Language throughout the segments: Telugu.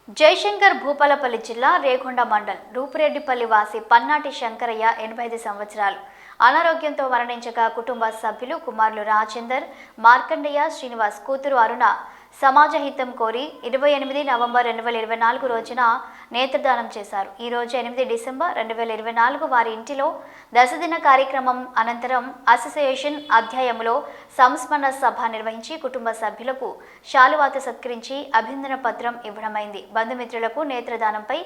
జయశంకర్ భూపాలపల్లి జిల్లా రేగొండ మండల్ రూపురెడ్డిపల్లి వాసి పన్నాటి శంకరయ్య 85 సంవత్సరాలు అనారోగ్యంతో మరణించగా కుటుంబ సభ్యులు కుమారులు రాజేందర్, మార్కండయ్య, శ్రీనివాస్, కూతురు అరుణ సమాజ హితం కోరి 28 నవంబర్ 2024 రోజున నేత్రదానం చేశారు. ఈ రోజు 8 డిసెంబర్ 2024 వారి ఇంటిలో దశదిన కార్యక్రమం అనంతరం అసోసియేషన్ అధ్యాయంలో సంస్మరణ సభ నిర్వహించి కుటుంబ సభ్యులకు శాలువాతో సత్కరించి అభినందన పత్రం ఇవ్వడమైంది. బంధుమిత్రులకు నేత్రదానంపై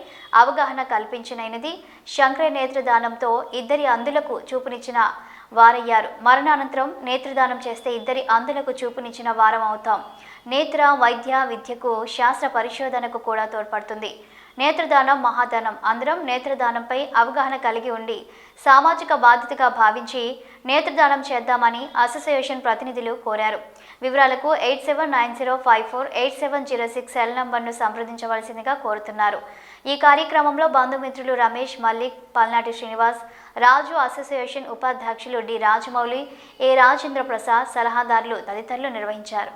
అవగాహన కల్పించినది. శంకరయ్య నేత్రదానంతో ఇద్దరి అంధులకు చూపునిచ్చిన వారయ్యారు. మరణానంతరం నేత్రదానం చేస్తే ఇద్దరి అంధులకు చూపునిచ్చిన వారం అవుతాం. నేత్ర వైద్య విద్యకు శాస్త్ర పరిశోధనకు కూడా తోడ్పడుతుంది. నేత్రదానం మహాదానం. అందరం నేత్రదానంపై అవగాహన కలిగి ఉండి సామాజిక బాధ్యతగా భావించి నేత్రదానం చేద్దామని అసోసియేషన్ ప్రతినిధులు కోరారు. వివరాలకు 8790548706 సెల్ నంబర్ను సంప్రదించవలసిందిగా కోరుతున్నారు. ఈ కార్యక్రమంలో బంధుమిత్రులు రమేష్, మల్లిక్, పల్నాటి శ్రీనివాస్, రాజు, అసోసియేషన్ ఉపాధ్యక్షులు డి రాజమౌళి, ఏ రాజేంద్ర ప్రసాద్, సలహాదారులు తదితరులు నిర్వహించారు.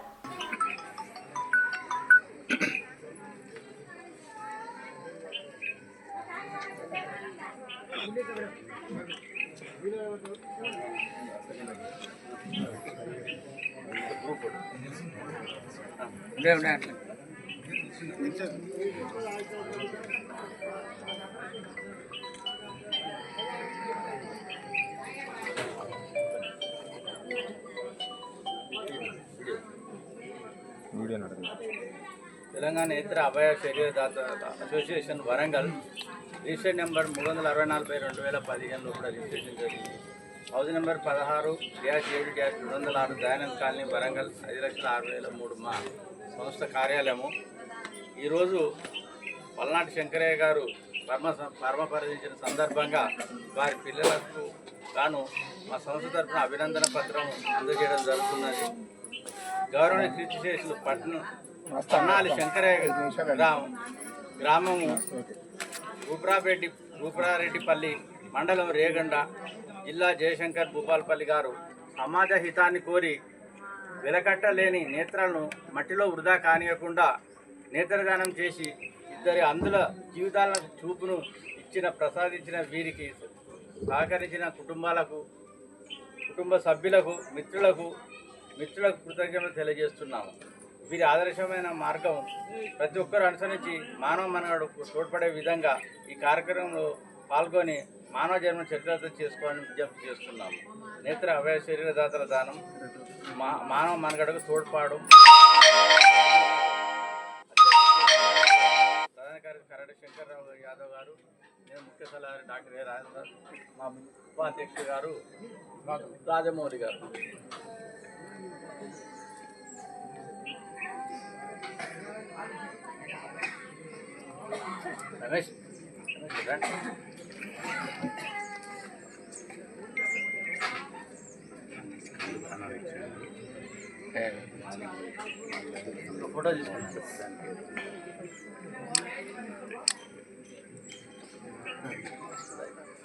తెలంగాణ నేత్ర అభయ శరీరదాత అసోసియేషన్ వరంగల్ రిజిస్టర్ నెంబర్ 364/2015 కూడా రిజిస్ట్రేషన్ జరిగింది. House number 16-7-206 Dayanand colony Warangal 5,06,003 మా సంస్థ కార్యాలయము. ఈరోజు పల్నాటి శంకరయ్య గారు పరమపదించిన సందర్భంగా వారి పిల్లలకు గాను మా సంస్థ తరఫున అభినందన పత్రం అందజేయడం జరుగుతున్నది. గౌరవనీయ కీర్తిశేషులు పన్నాలి శంకరయ్య గ్రామము రూపురెడ్డిపల్లి మండలం రేగొండ జిల్లా జయశంకర్ భూపాలపల్లి గారు సమాజ హితాన్ని కోరి వెలకట్టలేని నేత్రాలను మట్టిలో వృధా కానియకుండా నేత్రదానం చేసి ఇద్దరి అంధుల జీవితాలకు చూపును ప్రసాదించిన వీరికి సహకరించిన కుటుంబ సభ్యులకు మిత్రులకు కృతజ్ఞతలు తెలియజేస్తున్నాము. వీరి ఆదర్శమైన మార్గం ప్రతి ఒక్కరు అనుసరించి మానవ మనుగడకు తోడ్పడే విధంగా ఈ కార్యక్రమంలో పాల్గొని మానవ జన్మ చరిత్రతో చేసుకోవాలని విజ్ఞప్తి చేస్తున్నాము. నేత్ర అభయ శరీరదాతల దానం మానవ మనుగడకు తోడ్పాడు. ప్రధాన కార్యదర్శి శంకర్రావు యాదవ్ గారు, నేను ముఖ్య సలహాదారు డాక్టర్ ఏ రాజేందర్, మా ఉపాధ్యక్షుడు గారు రాజమౌళి గారు. రమేష్ ఫోటో తీసుకున్నాను.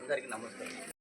అందరికీ నమస్కారం.